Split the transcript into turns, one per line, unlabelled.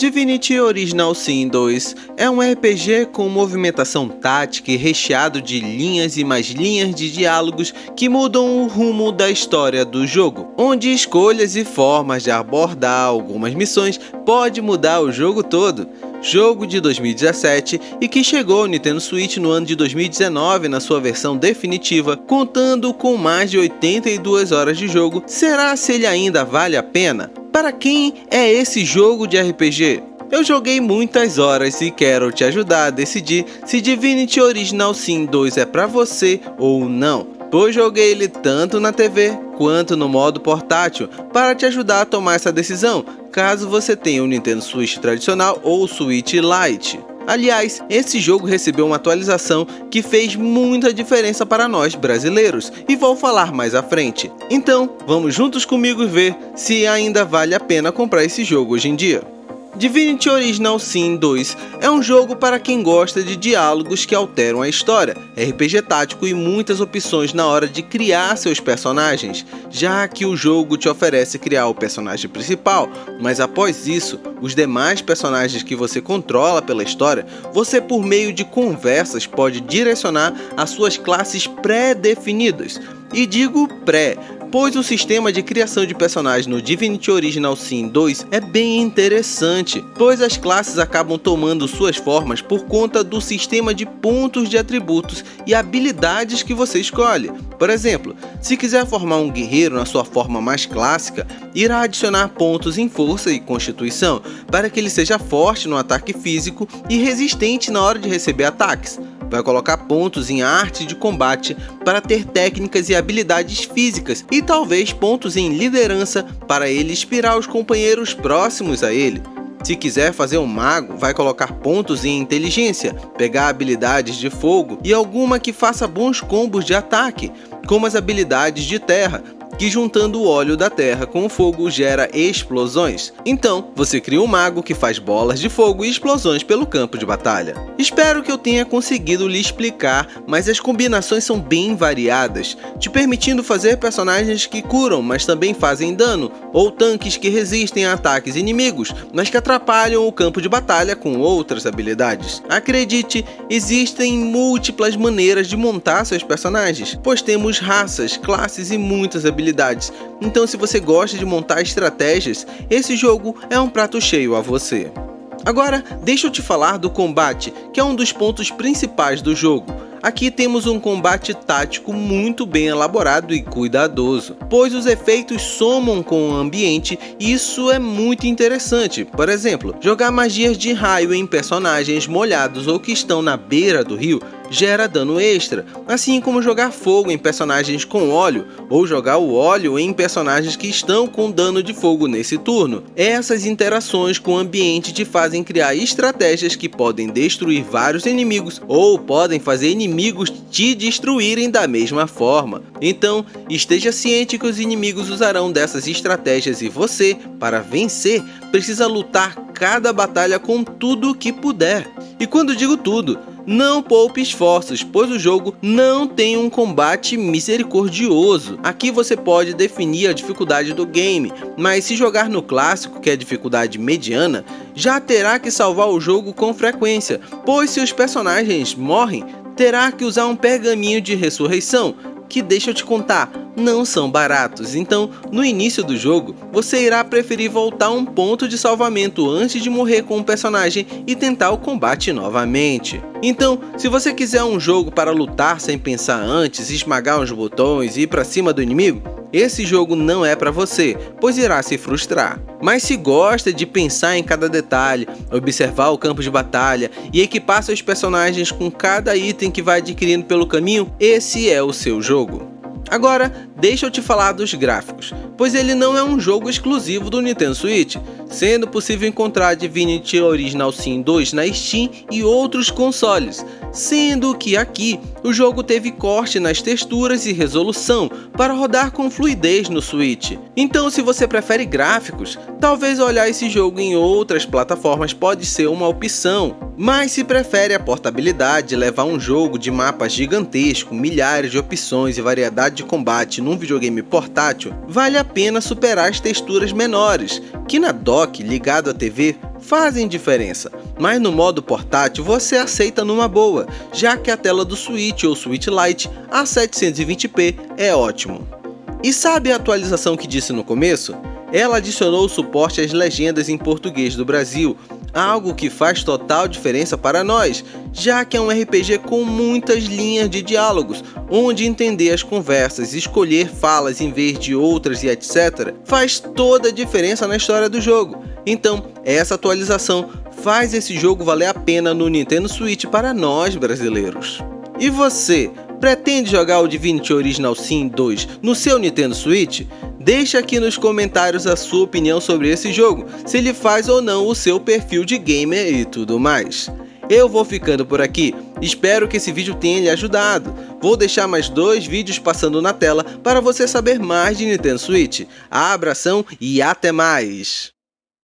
Divinity Original Sin 2 é um RPG com movimentação tática e recheado de linhas e mais linhas de diálogos que mudam o rumo da história do jogo, onde escolhas e formas de abordar algumas missões pode mudar o jogo todo. Jogo de 2017 e que chegou ao Nintendo Switch no ano de 2019 na sua versão definitiva, contando com mais de 82 horas de jogo. Será se ele ainda vale a pena? Para quem é esse jogo de RPG? Eu joguei muitas horas e quero te ajudar a decidir se Divinity Original Sin 2 é para você ou não, pois joguei ele tanto na TV quanto no modo portátil para te ajudar a tomar essa decisão, caso você tenha o Nintendo Switch tradicional ou o Switch Lite. Aliás, esse jogo recebeu uma atualização que fez muita diferença para nós brasileiros e vou falar mais à frente. Então, vamos juntos comigo ver se ainda vale a pena comprar esse jogo hoje em dia. Divinity Original Sin 2 é um jogo para quem gosta de diálogos que alteram a história, RPG tático e muitas opções na hora de criar seus personagens, já que o jogo te oferece criar o personagem principal, mas após isso, os demais personagens que você controla pela história, você por meio de conversas pode direcionar as suas classes pré-definidas. E digo pré, pois o sistema de criação de personagens no Divinity Original Sin 2 é bem interessante, pois as classes acabam tomando suas formas por conta do sistema de pontos de atributos e habilidades que você escolhe. Por exemplo, se quiser formar um guerreiro na sua forma mais clássica, irá adicionar pontos em força e constituição, para que ele seja forte no ataque físico e resistente na hora de receber ataques. Vai colocar pontos em arte de combate para ter técnicas e habilidades físicas e talvez pontos em liderança para ele inspirar os companheiros próximos a ele. Se quiser fazer um mago, vai colocar pontos em inteligência, pegar habilidades de fogo e alguma que faça bons combos de ataque, como as habilidades de terra, que juntando o óleo da terra com o fogo gera explosões. Então, você cria um mago que faz bolas de fogo e explosões pelo campo de batalha. Espero que eu tenha conseguido lhe explicar, mas as combinações são bem variadas, te permitindo fazer personagens que curam, mas também fazem dano, ou tanques que resistem a ataques inimigos, mas que atrapalham o campo de batalha com outras habilidades. Acredite, existem múltiplas maneiras de montar seus personagens, pois temos raças, classes e muitas habilidades. Então, se você gosta de montar estratégias, esse jogo é um prato cheio a você. Agora, deixa eu te falar do combate, que é um dos pontos principais do jogo. Aqui temos um combate tático muito bem elaborado e cuidadoso, pois os efeitos somam com o ambiente e isso é muito interessante. Por exemplo, jogar magias de raio em personagens molhados ou que estão na beira do rio gera dano extra, assim como jogar fogo em personagens com óleo ou jogar o óleo em personagens que estão com dano de fogo nesse turno. Essas interações com o ambiente te fazem criar estratégias que podem destruir vários inimigos ou podem fazer inimigos te destruírem da mesma forma. Então, esteja ciente que os inimigos usarão dessas estratégias e você, para vencer, precisa lutar cada batalha com tudo o que puder. E quando digo tudo, não poupe esforços, pois o jogo não tem um combate misericordioso. Aqui você pode definir a dificuldade do game, mas se jogar no clássico, que é a dificuldade mediana, já terá que salvar o jogo com frequência, pois se os personagens morrem, terá que usar um pergaminho de ressurreição, que deixa eu te contar, não são baratos. Então, no início do jogo, você irá preferir voltar a um ponto de salvamento antes de morrer com um personagem e tentar o combate novamente. Então, se você quiser um jogo para lutar sem pensar antes, esmagar os botões e ir para cima do inimigo, esse jogo não é para você, pois irá se frustrar. Mas se gosta de pensar em cada detalhe, observar o campo de batalha e equipar seus personagens com cada item que vai adquirindo pelo caminho, esse é o seu jogo. Agora, deixa eu te falar dos gráficos, pois ele não é um jogo exclusivo do Nintendo Switch, sendo possível encontrar Divinity Original Sin 2 na Steam e outros consoles, sendo que aqui o jogo teve corte nas texturas e resolução para rodar com fluidez no Switch. Então, se você prefere gráficos, talvez olhar esse jogo em outras plataformas pode ser uma opção. Mas se prefere a portabilidade, levar um jogo de mapa gigantesco, milhares de opções e variedade de combate num videogame portátil, vale a pena superar as texturas menores, que na dock ligado à TV fazem diferença, mas no modo portátil você aceita numa boa, já que a tela do Switch ou Switch Lite a 720p é ótimo. E sabe a atualização que disse no começo? Ela adicionou o suporte às legendas em português do Brasil, algo que faz total diferença para nós, já que é um RPG com muitas linhas de diálogos, onde entender as conversas, escolher falas em vez de outras e etc, faz toda a diferença na história do jogo. Então, essa atualização faz esse jogo valer a pena no Nintendo Switch para nós brasileiros. E você, pretende jogar o Divinity Original Sin 2 no seu Nintendo Switch? Deixa aqui nos comentários a sua opinião sobre esse jogo, se ele faz ou não o seu perfil de gamer e tudo mais. Eu vou ficando por aqui, espero que esse vídeo tenha lhe ajudado. Vou deixar mais 2 vídeos passando na tela para você saber mais de Nintendo Switch. Abração e até mais!